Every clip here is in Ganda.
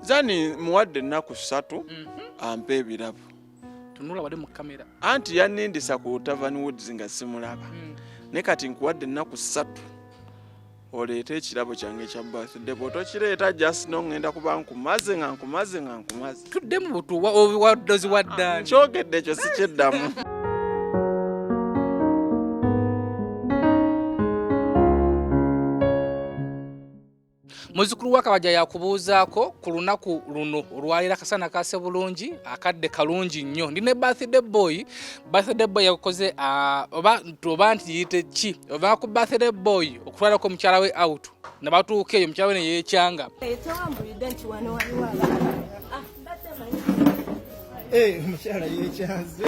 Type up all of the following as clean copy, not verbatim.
Zanie muwadde ennaku 3 ampe ebirabo. Tunula wali mu kamera. Anti yanindisa ku Tavern Woods nga simulaba. Ne kati nkuwadde ennaku 3 oleete ekirabo kyange kya birthday. Bw'otokireeta just n'ongenda kuba nkumaze. Tudde mu butu waddozi waddaani. Kyogedde ekyo si kyeddamu. Muzukulu wa Kabajja yakubuuzaako ku lunaku luno olwalira kasana kase bulungi akadde kalungi nnyo. Ndine birthday boy yakoze oba nti yite ki oba ku birthday boy okutwalako mukyala we out ne batuuka eyo mukyala we ne yeekyanga. Mukyala yeekyanze.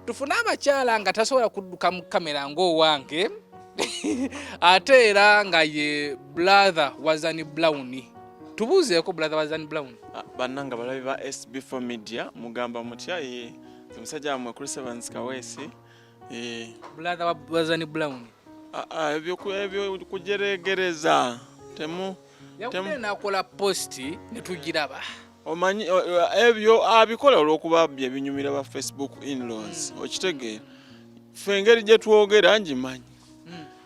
Tufune abakyala nga tasobola kudduka mu kamera ng'owange. Ate era nga ye brother wa Zanie Brown. Tubuuzeeko brother wa Zanie Brown. Bannanga balabi ba SB4 Media mugamba mutya ye omusajja wamwe Chris Evans Kaweesi. Brother wa Zanie Brown. Ebyo kujeregereza temu nakola posti ne tugiraba. Omanyi ebyo abikola olw'okuba bye binyumira ba Facebook in-laws. Okitegeera ffe engeri gye twogera ngimanyi.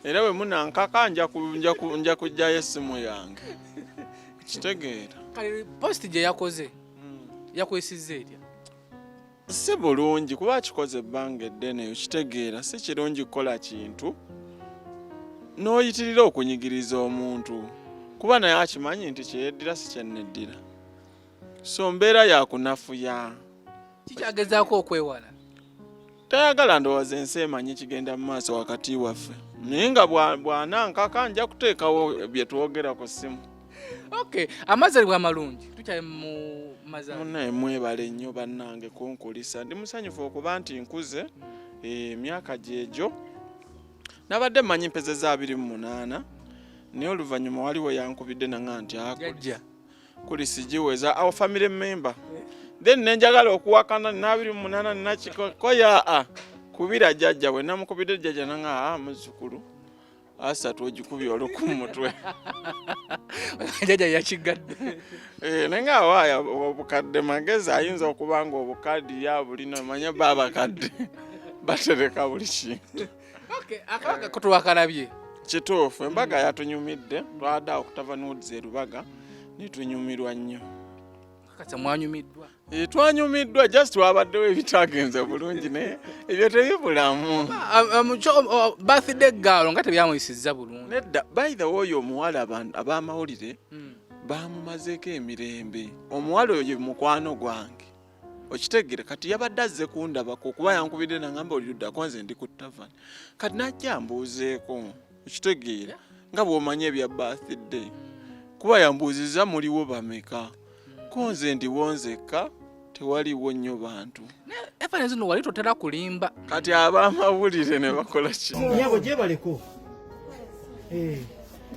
Era we munankaka nja kujjayo essimu yange. Kitegeera. Kale post gye yakoze yakwesizza erya. Si bulungi kuba kikoze ebbanga eddene. Kitegeera si kirungi kukola kintu n'oyitirira okunyigiriza omuntu kuba naye akimanyi nti kyeyeddira si kyenneddira. So mbeera yakunafuya. Kikyagezaako okwewala. Tayagala ndowooza ensi emanyi kigenda mu maaso wakati waffe. Naye nga bw'anankaka nja kuteekawo bye twogera ku ssimu. Okay, amazalibwa amalungi. Tukyali mu mazalibwa. Naye mwebale nnyo bannange kunkulisa. Ndi musanyufu okuba nti nkuze emyaka gyegyo. Nabadde mmanyi mpezeza 28 naye oluvannyuma waliwo yankubidde nanga nti Jajja. Kuli sigiweza awo family member. Then nenjagala okuwakana na 28 nakikoya kubira jajja we namukubidde jajja nanga muzukulu asatu ogikubye oluku mutwe. Jajja yakigadde. Nenga waya obukadde magezi ayinza okubanga obukaddi ya bulino manya baba kadde batereka buli kintu. Okay, akaga kutuwakalabye. Kituufu embaga yatunyumidde twada okutava Woods erubaga nitunyumirwa nnyo. Kati mwanyumiddwa. Twanyumiddwa just wabaddewo ebitagenze bulungi naye ebyo tebibulamu. Birthday girl nga tebyamuyisizza bulungi. Nedda by the way omuwala ab'amawulire bamumazeeko emirembe. Omuwala oyo mukwano gwange. Okitegeera kati yabadde azze kundabako kuba yankubidde nangamba oliruddako nze ndi ku tavern. Kati najja mbuuzeeko. Okitegeera nga bw'omanyi ebya birthday. Kuba yambuuzizza muliwo bameka. Konze ndiwo nzekka tewaliwo nnyo bantu. Efanze zino wali totera kulimba. Kati ab'amawulire ne bakola ki? Nyabo gyebaleko.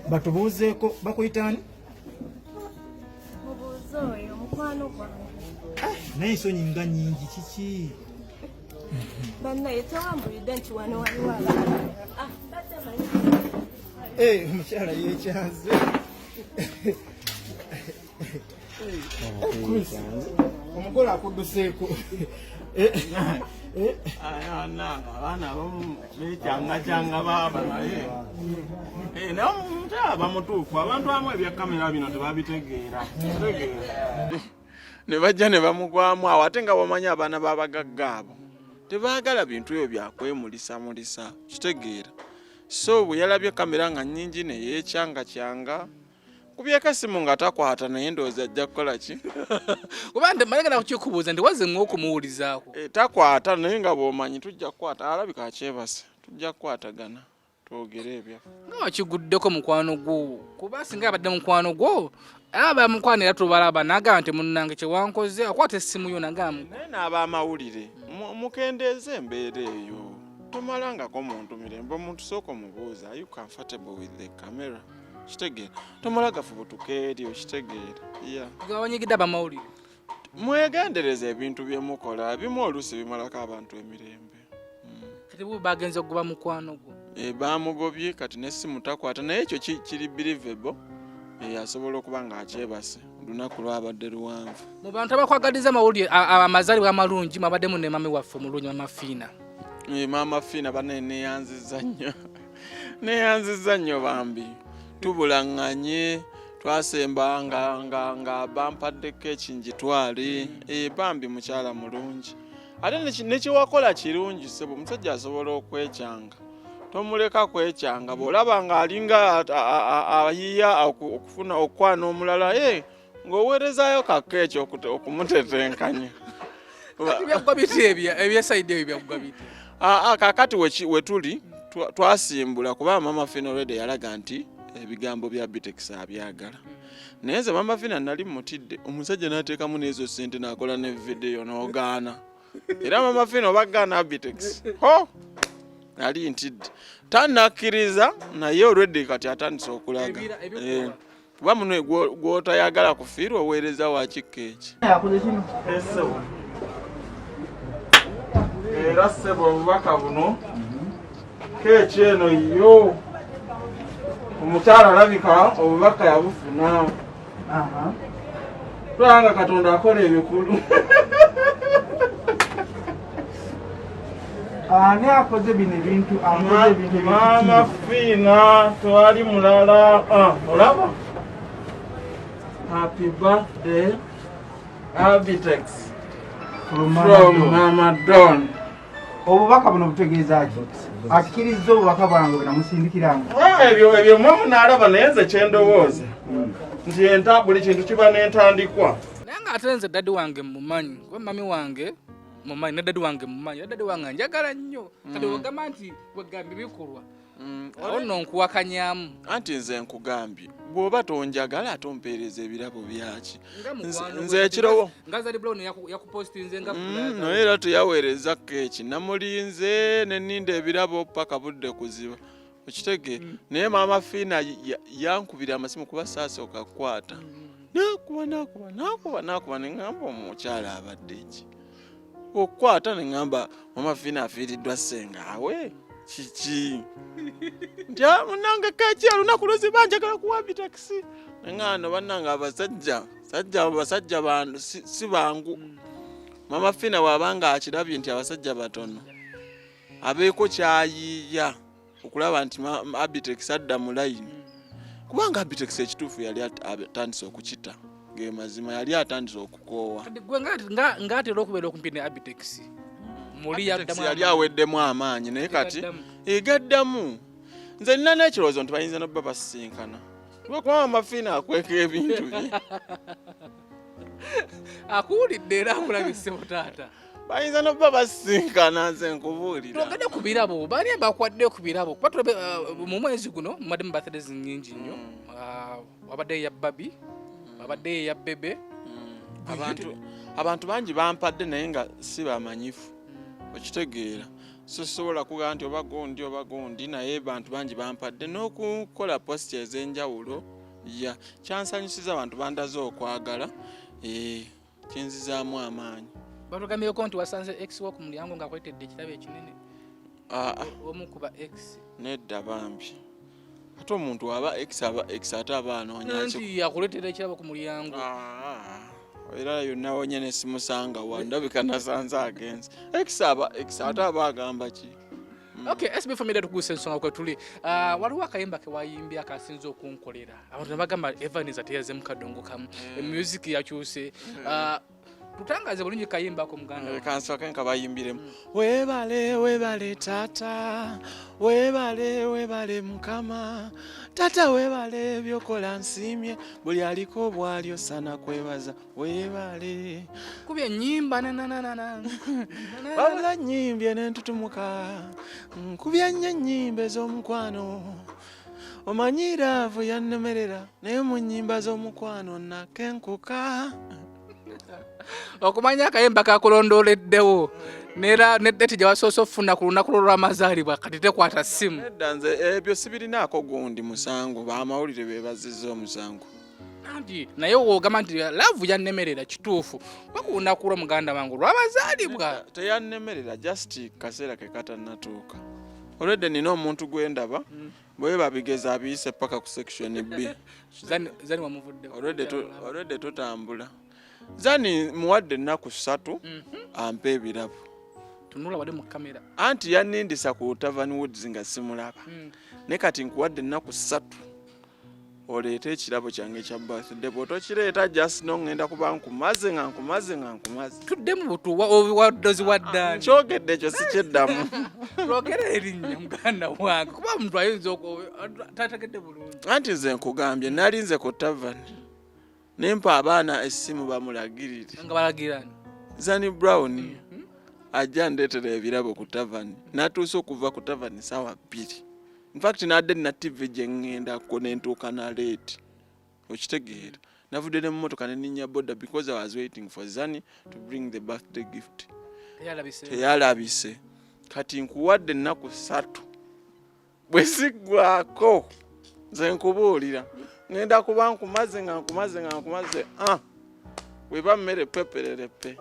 Batubuuzeeko bakuyitani? Mubuuzo oyo mukwano gwange. Naye ensonyi nga nnyingi kiki? Bannaye tewambulidde nti wano waliwo Mukyala yeekyanze. Omugole akudduseeko. Abaana beekyanga baaba naye namukyala bamutuufu abantu amu ebya kamera bino tebabitegeera. Ne bajja ne bamugwamu awo ate nga bamanyi abaana b'abagagga abo tebaagala bintu ebyo byakwemulisa kitegeera. So bwe yalabye kamera nga nnyingi ne yeekyanga kubyeko essimu nga takwata naye ndowooza ajja kukola ki? Kuba mmalagala kukikubuuza ndi wazze okumuwulizaako. Takwata naye nga bw'omanyi tujja kukwata alabika akyebase tujja kukwatagana twogere ebyaffe. Nga wakiguddeko mukwano gwo kuba singa abadde mukwano gwo aba mukwano era tubalaba nagamba nti munnange kye wankoze akwata essimu yo nagamu. Naye n'ab'amawulire mukendeeza embeera eyo tomalangako muntu mirembe omuntu sooka omubuuza are you comfortable with the camera? Kitegeera tomalagafu butukeeri okitegeera. Gawanyigidde ab'amawulire. Mwegendereza ebintu bye mukola bimu oluusi bimalako abantu emirembe. Kati bo bagenze okugoba mukwano gwo. Bamugobye kati n'essimu takwata naye ekyo kiri believable asobola okuba ng'akyebase olunaku lwabadde luwanvu. Mu bantu abakwagaliza amawulire amazaalibwa amalungi mwabaddemu ne mami waffe omulungi Maama Fina. Maama Fina bane neyanziza nnyo bambi tubulaŋŋanye twasemba nga bampaddeko ekinjitwale bambi mukyala mulungi ate nekiwakola kirungi sebo omusajja asobola okwekyanga tomuleka kwekyanga bw'olaba ng'alinga ayiya okufuna okwana omulala ng'oweerezaayo kakka ekyo okumutetenkanya. Byaggwa biti ebyesayidi ebyo byaggwa biti. Kakati wetuli twasimbula kuba Maama Fina already yalaga nti ebigambo bya Bitex abyagala. Naye nze Maama Fina nali mutidde omusajja n'ateekamu n'ezo ssente n'akola ne video n'ogaana. Era Maama Fina obagaana Bitex. Nali ntidde. Tannakkiriza naye already kati atandise okulaga. Kuba muno gw'otayagala kufiirwa oweereza wa kikka eki. Era ssebo obubaka buno keeki eno yo omukyala alabika obubaka yabufuna. Tulanga Katonda akola ebikulu. Ani akoze bino ebintu Maama Fina twali mulala. Olaba? Happy birthday Bitex from Mama Don. obubaka buno butegeeza ki? Akikirizza obubaka bwange bwenamusindikiranga. Ebyo mwe munaalaba naye nze kyendowooza nti buli kintu kiba n'entandikwa. Naye ng'ate nze daddy wange mumanyi kuba mami wange mumanyi ne daddy wange mumanyi era daddy wange njagala nnyo kati ogamba nti wegambye bikolwa awo nno nkuwakanyamu. Anti nze nkugambye bw'oba tonjagala ate ompeereza ebirabo byaki. Nze ekirowo nga Zari Brown yakupostinze nga naye era tuyaweereza keeki namulinze nenninda ebirabo paka budde kuziba okitege. Naye Maama Fina yankubira amasimu kuba saasooka kukwata nakuba neŋŋamba omukyala abadde ki okukwata neŋŋamba Maama Fina afiiriddwa ssengawe kiki nti munange keeki olunaku luziba njagala kuwa Bitex neŋŋano bannange abasajja bantu si bangu. Maama Fina bw'abanga akirabye nti abasajja batono abeeko kyayiiya okulaba nti Bitex adda mu layini kubanga Bitex ekituufu yali atandise okukita ge mazima yali atandise okukoowa. Ng'atera okubeera okumpi ne Bitex yali aweddemu amaanyi naye kati egaddamu. Nze nina n'ekirowoozo nti bayinza nobba basisinkana kuba Maama Fina akweka ebintu bye. Akuwulidde era akulabise taata. Bayinza nobba basisinkana nze nkubuulira. Twogedde ku birabo baani bakwadde ku birabo kuba tulabe mu mwezi guno mubaddemu birthdays nnyingi nnyo. Wabadde eya Babi wabadde eya Bebe. Abantu bangi bampadde naye nga si bamanyifu okitegeera. So sobola kugamba nti oba gundi naye bantu bangi bampadde n'okukola post ez'enjawulo kyansanyusiza abantu bandaze okwagala kinzizaamu amaanyi. Batugambyeko nti wasanze X wo ku mulyango ng'akwetedde ekirabo ekinene. Omu kuba X. Nedda bambi. Ate omuntu aba X ate aba anoonya nti yakuleetera ekirabo ku mulyango. Era yonna wonye ne simusanga wandabika nasanze agenze. X ate aba agamba ki? Okay, SB4 Media Tuggussa Enssonga kwe tuli. Waliwo akayimba ke wayimbye akasinza okunkolera. Abantu bagamba Evans ateyaze mu kadongo kamu. Music yakyuse. Tutangaze bulungi kayimba ko muganda. Kansooke nkabayimbiremu. Weebale tata. Weebale mukama. Tata weebale byokola nsimye. Buli aliko bw'alyo sana kwebaza. Weebale. Kubye nnyimba na. Wabula nnyimbye n'entutumuka. Nkubye nnyo ennyimba ez'omukwano. Omanyiraavu yannemerera naye mu nnyimba z'omukwano nakenkuka. Okumanya akayimba kakulondooleddewo nera nedde tijja wasoose ofuna ku lunaku lw'amazaalibwa kati tekwata ssimu. Nedda nze ebyo sibirinaako gundi musango bamawulire beebazizza omusango. Anti naye woogamba nti laavu yannemerera kituufu kuba ku lunaku lwa muganda wange lw'amazaalibwa. Teyannemerera just kaseera ke katannatuuka. already nina omuntu gwendaba bwe babigeza abiyise paka ku section B. Zanie wamuvudde already tutambula. Zanie muwadde ennaku 3 ampa ebirabo. Tunula wali mu kamera. Anti yanindisa ku Tavern Woods nga simulaba. Ne kati nkuwadde ennaku 3 oleeta ekirabo kyange kya birthday bw'otokireeta just ngenda kuba nkumaze. Tudde mu butu waddozi waddani. Kyogedde ekyo sikyeddamu. Lwogera erinnya muganda wange kuba omuntu ayinza tategedde bulungi. Anti nze nkugambye nalinze ku Tavern nempa abaana essimu bamulagirire. Nga balagirani. Zanie Brown ajja ndeetera ebirabo ku Tavern. Natuuse okuva ku Tavern ssaawa 2. In fact nadde na TV gye ngendako nentuuka na late. Okitegeera. Navudde ne mmotoka ne ninnya boda because I was waiting for Zanie to bring the birthday gift. Teyalabise. Kati nkuwadde ennaku 3. Bwe siggwako nze nkubuulira. Ngenda kuba nkumaze. Weba mmere pepererepe.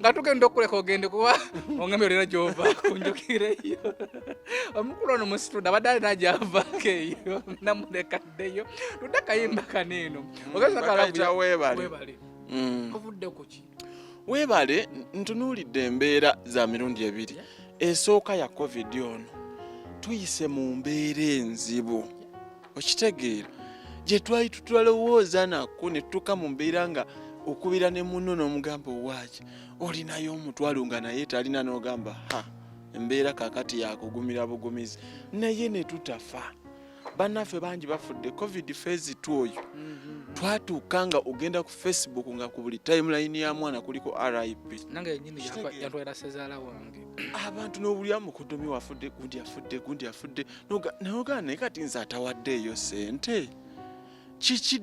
Nga tugenda okuleka ogende kuba ongamye olera gy'ova kunjukireyo. Omukulu ono mu situda abadde alina gy'avaako eyo namulekaddeyo. Tudde kayimba kaneeno. Bakayita weebale. Ovudde ku ki? Weebale ntunuulidde embeera za mirundi 2. Esooka ya COVID ono tuyise mu mbeera enzibu. Okitegeera gye twali tutwalowooza nako ne tutuuka mu mbeera nga okubira ne munno n'omugamba owaki olinayo omutwalo nga naye talina n'ogamba embeera kakati yakugumira bugumizi naye ne tutafa. Bannaffe bangi bafudde COVID phase 2 oyo. Twatuuka nga ogenda ku Facebook nga ku buli timeline ya mwana kuliko RIP. Nange nyini yatwera sezaala wange. Abantu n'obulya mukodomi wafudde gundi afudde noga naye kati nze atawaddeeyo sente. Kiki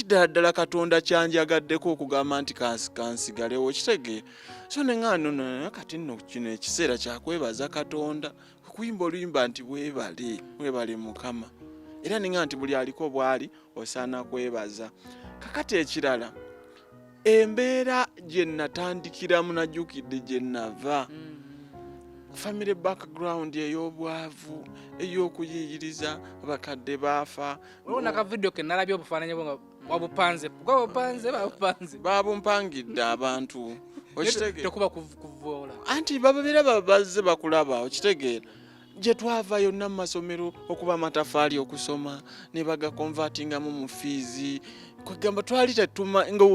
ddala Katonda kyanjagaddeko okugamba nti kansigalewo kitegeera. So neŋŋano kati nno kino ekiseera kyakwebaza Katonda kuyimba oluyimba nti weebale Mukama. Era neŋŋa nti buli aliko bwali osaana kwebaza. Kakati ekirala embeera gye natandikiramu najjukidde gye nava. Family background ey'obwavu ey'okuyiyiriza abakadde baafa. Olona ka video ke nalabye obufaananyi bwo wabupanze babumpangidde abantu. Okitegeera tekuba kuvoola. Anti babeera bazze bakulaba. Okitegeera gye twava yonna mu masomero okuba amatafaali okusoma ne bagakonvatingamu mu fiizi kwegamba twali tetuma nga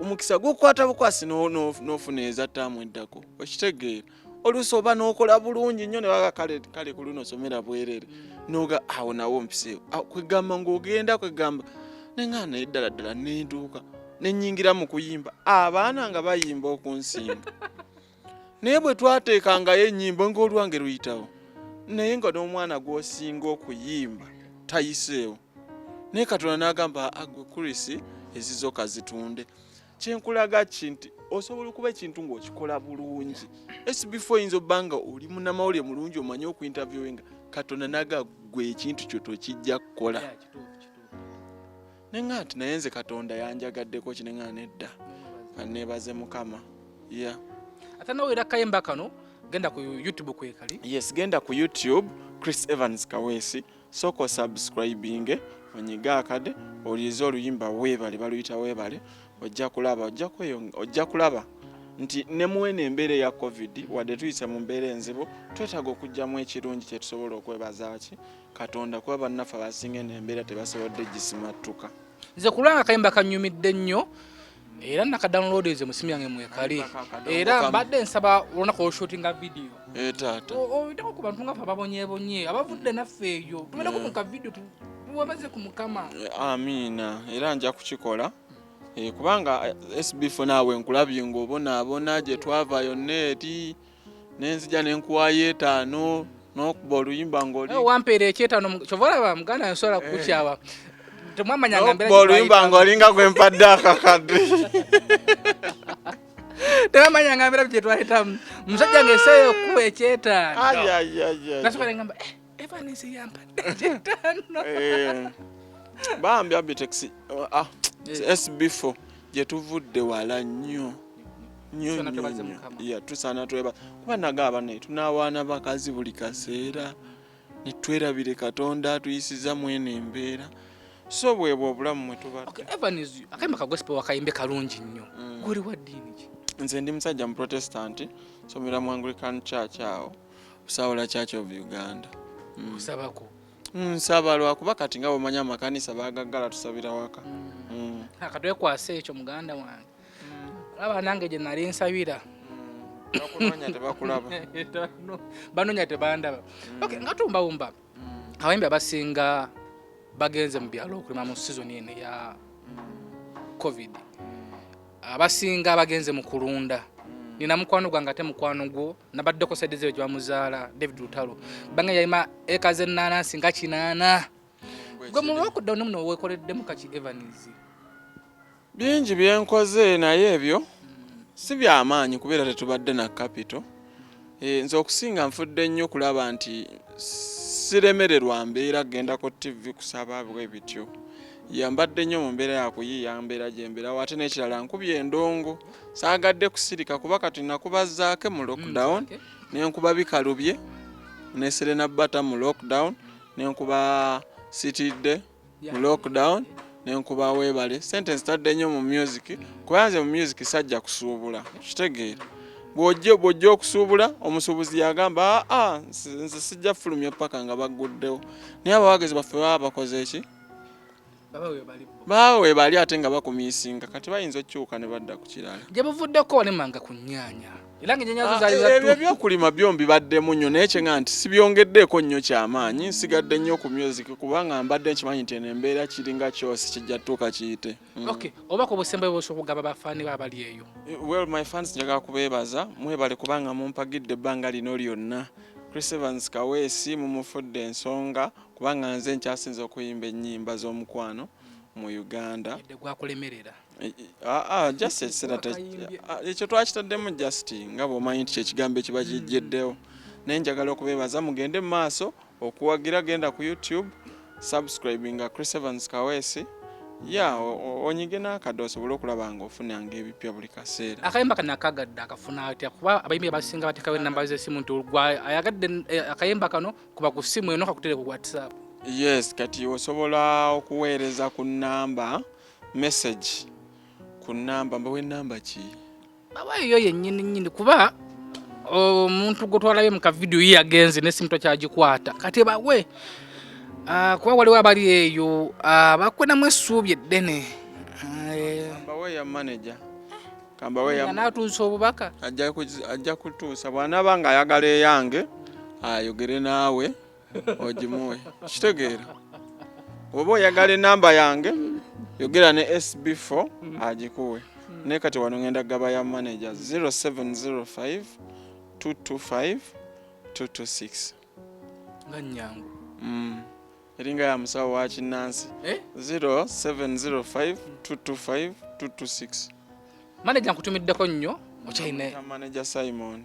omukisa gukwata bukwasi n'ofuna ezataamu eddako. Okitegeera oluusi oba n'okola bulungi nnyo ne baga kale ku luno somera bwerere noga awo nawo mpiseewo kwegamba ng'ogenda kwegamba neŋŋaana eddala nentuuka nennyingira mu kuyimba abaana nga bayimba okunsinga naye bwe twateekangayo ennyimbo ng'olwange luyitawo naye nga n'omwana gw'osinga okuyimba tayiseewo naye Katonda n'agamba agwe Kurisi ezizo kazitunde. Kyenkulaga kinti osobola okuba ekintu ng'okikola bulungi. SB4 yinza obbanga oli munnamawulire mulungi omanye okuinterviewenga Katonda naga gwe ekintu kyo tokijja kukola. Neŋŋa nti naye nze Katonda yanjagaddeko kineŋŋa nedda kaneebaze Mukama. Ate nawera kayimba kano genda ku YouTube kwekali. Yes, genda ku YouTube Chris Evans Kaweesi soko subscribing onyiga akade olize oluyimba weebale baluyita weebale. Ojja kulaba nti ne muwene embeera ya COVID wadde tuyise mu mbeera enzibu twetaaga okujjamu ekirungi kye tusobola okwebaza ki Katonda kuba bannaffe abasinga n'embeera tebasobodde gisimattuka. Nze kulanga kayimba kanyumidde nnyo era nakadawnloadize mu simu yange mwekali era mbadde nsaba olunaku olshootinga video. Taata oyitako ku bantu nga ffe ababonyeebonye abavudde naffe eyo tubeerako mu kavidiyo tuwebaze ku Mukama. Amiina era nja kukikola. Kubanga SB4 naawe nkulabye ng'obonaabona gye twavaayo neeti nenzija nenkuwayo 5 n'okuba oluyimba ng'oli wampeera ekyetaano kyova olaba muganda nsobola kukukyawa temwamanyanga mbeera oluyimba ng'olinga gwe mpadde akakadde temwamanyanga mbeera gye twayitamu musajja ng'eseeyo okuba ekyetaano nasobola ngamba Evanisi yampadde ekyetaano bambi abiteksi SB4 gye tuvudde wala nnyo tusaana tweba kuba nagaba ne tunaawaana bakazi buli kaseera ne twerabire Katonda atuyisiza mwene embeera so bwebwo obulamu mwe tubadde. Evans akayimba ka gospel wakayimbe kalungi nnyo guli wa ddiini ki? Nze ndi musajja mu Protestant somera mu Anglican Church awo Busawula Church of Uganda. Osabako nsaba lwakuba kati nga bwomanya amakanisa baagaggala tusabira waka. Katwekwasa ekyo muganda wange laba nange gye nali nsabira bakunoonya tebakulaba banoonya tebandaba. Nga tumbawumba abayimbi abasinga bagenze mu byalo okulima mu season eno ya COVID, abasinga bagenze mu kulunda. Nina mukwano gwange ate mukwano gwo nabaddeko side ze gye bamuzaala David Lutalo bange yayima eka z'ennaanansi nga 8 gwe mu lockdown muno weekoleddemu kaki Evans? Bingi byenkoze naye ebyo si byamaanyi kubeera tetubadde na capital. Nze okusinga nfudde nnyo kulaba nti siremererwa mbeera gendako TV kusaba bwe bityo. Yambadde nnyo mu mbeera yakuyiiya mbeera gyembeera ate n'ekirala nkubye endongo saagadde kusirika kuba kati nakubazaake mu lockdown nenkuba bikalubye ne Serena Bata mu lockdown nenkuba Sitidde mu lockdown nenkuba Weebale sentence tadde nnyo mu music kubanze mu music sajja kusuubula kitegeera bw'ojja okusuubula omusuubuzi yagamba nze sijja fulumya paka nga baguddewo naye abawagezi baffe baba bakoze eki bawe bali ate nga bakumisinga kati bayinza okyuka ne badda ku kirala gye buvuddeko nemanga ku nnyaanya era ng'ennyaanya zaali ebyo byokulima byombi baddemu nnyo naye kyenga nti sibyongeddeeko nnyo kyamaanyi nsigadde nnyo ku music kubanga mbadde nkimanyi nti eno embeera kiringa kyosi kijja tuuka kiyite. Obako obusembe bwosobola okugaba bafaani babali eyo? Well, my fans njagala kubeebaza mwebale kubanga mumpagidde ebbanga lino lyonna. Chris Evans Kaweesi mumufudde ensonga kubanga nze nkyasinze okuyimba ennyimba z'omukwano mu Uganda. Gwakulemerera? Just ekyo twakitaddemu just nga bw'omanyi nti kyekigambo ekiba kijjeddewo. Naye njagala okubeebaza mugende mu maaso okuwagira genda ku YouTube subscribinga Chris Evans Kaweesi onyige n'akadde osobole okulaba nga ofunanga ebipya buli kaseera. Akayimba kano akagadde akafuna atya kuba abayimbi abasinga batekawo ennamba z'essimu nti ayagadde akayimba kano kuba ku ssimu eno kakutere ku WhatsApp? Yes, kati osobola okuweereza ku nnamba message ku nnamba mbawe nnamba ki? Bawayo yennyini kuba omuntu gotwalayo mu kavidiyo ye yagenze n'essimu tokyagikwata kati bawe kuba waliwo abali eyo bakwenamu essuubi eddene. Kambawe ya manager kambawe ya natuusa obubaka ajja kutuusa bw'anaaba nga ayagala eyange ayogere naawe ogimuwe kitegeera. Oba oyagala enamba yange yogera ne SB4 agikuwe. Naye kati wano ngenda gaba ya manager 0705 225 226 nga nnyangu eringa ya musawo wa Kinnansi 0705 225 226. Manager nkutumiddeko nnyo okyalina manager Simon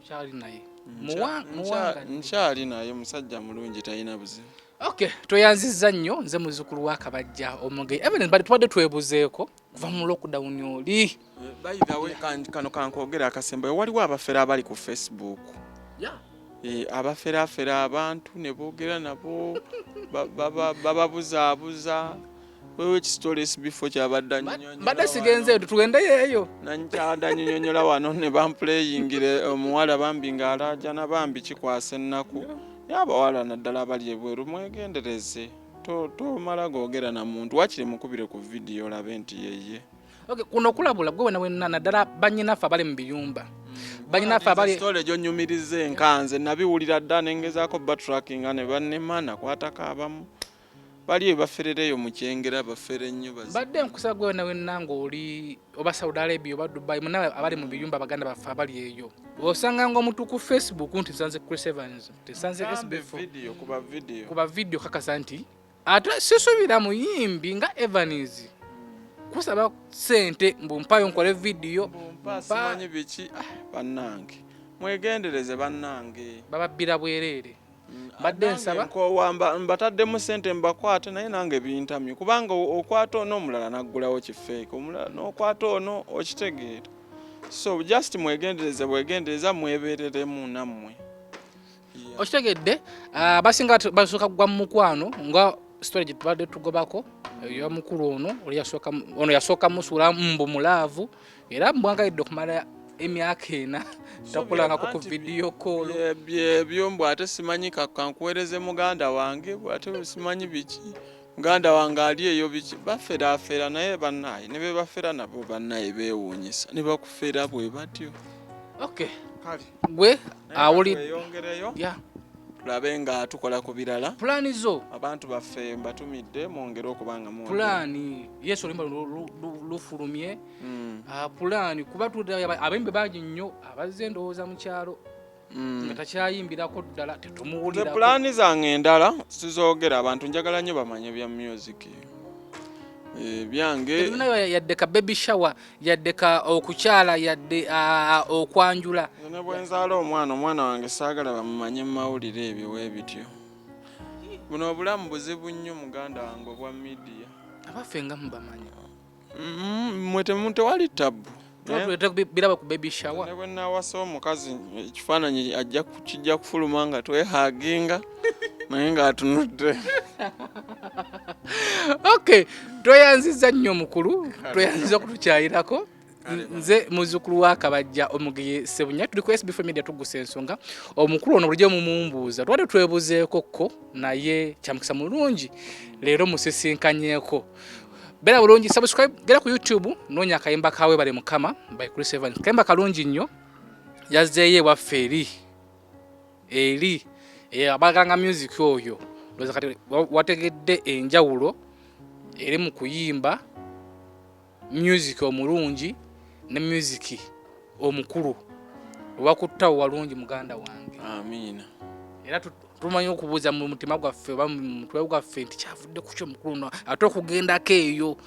kyali naye nkyali naye musajja mulungi talina buzibu. Tweyanzizza nnyo nze muzzukulu wa Kabajja Omuge Evans tubadde twebuzeeko kuva mu lockdown oli. By the way kano kankogera akasembayo waliwo abafera abali ku Facebook. Abafera abantu ne boogera nabo bababuzaabuza wewe ekisitole SB4 kyabadda nnyonnyola mbadde sigenzeeyo tugendeyo nankyada nnyonnyola wano ne bamplayingire omuwala bambi ng'alaajana bambi kikwasa Enaku y'abawala naddala abali ebweru mwegendereze tomala googera na muntu wakiri mukubire ku vidiyo olabe nti yeye. Kuno kulabula gwe wenna naddala bannyinaffe abali mu biyumba bannyinaffe abali sitole gy'onnyumiriza enkanze nabiwulira dda nengezaako batracking ne bannemana kwatako abamu bali baferereyo mu kyengera bafere nnyo badde nkusaba gwe wenna ng'oli oba Saudi Arabia oba Dubai munawe abali mu biyumba baganda baffe abali eyo osanga ng'omuntu ku Facebook nti nsanze Chris Evans nsanze SB4 kuba vidiyo kakasa nti ate sisuubira muyimbi nga Evans kusaba sente mbumpayo nkole vidiyo simanyi biki bannange mwegendereze bannange bababbira bwerere Badde nsaba nkowamba mbataddemu sente mbakwate naye nange bintamye kubanga okwata ono omulala naggulawo kifeeke omulala n'okwata ono okitegeera so just bwegendereza mwebereremu nammwe okitegedde abasinga basooka kugwa mu mukwano nga story gye tubadde tugobako eya mukulu ono yasooka musuula mbu mulaavu era mbwangalidde okumala emyaka ena takulangako ku video call ebyo mbw ate simanyi kankuweereze muganda wange bwate simanyi biki muganda wange ali eyo biki baferaafera naye bannaye ne be bafera nabo bannaye beewuunyisa ne bakufera bwe batyo okay gwe yongereyo tulabe nga tukola ku birala pulaani zo abantu baffe mbatumidde mwongere okubanga mu pulaani yesu olimba lufulumye pulaani kuba abembe bangi nnyo abazze endowooza mu kyalo nga takyayimbirako ddala tetumuwulirako pulaani zange endala sizoogera abantu njagala nnyo bamanye bya music byange yadde ka baby shower yadde ka okukyala yadde okwanjula ne bwenzaala omwana wange saagala bamumanye mu mawulire ebyo weebityo buno obulamu buzibu nnyo muganda wange obwa media abaffe nga mubamanyi mwe tewali tabu biraba ku baby shower ne bwenawasa omukazi ekifaananyi kijja kufuluma nga twehaginga naye ng'atunudde okay tweyanziza nnyo mukulu tweyanziza okutukyayirako nze muzzukulu wa Kabajja Omugeye Sebunya tuli ku SB4 Media Tuggussa Enssonga omukulu ono bulijjo mumumbuuza twali twebuzeekoko naye kyamukisa mulungi leero musisinkanyeko bera bulungi subscribe gera ku YouTube noonya akayimba kawe bale mukama by Chris Evans kayimba kalungi nnyo yazzeeye waffe eri abaganga music oyo loza kati wategedde enjawulo eri mu kuyimba music omulungi ne music omukulu wakuttawo walungi muganda wange amina era tumanyi okubuuza mu mutima gwaffe oba mu mutwe gwaffe nti kyavudde ku kyo mukulu ate okugendako eyo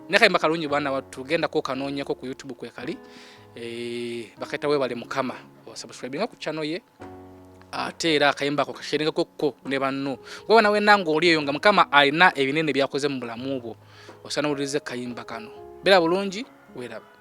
nekayimba kalungi bwana wattu gendako kanoonyako ku YouTube kwekali bakaita webale mukama subscribinga ku channel ye ate era akayimba ako kasherengako ne banno gwe nawe nango oli eyo nga mukama alina ebinene byakoze mu bulamu bwo osana ulirize kayimba kano bera bulungi weraba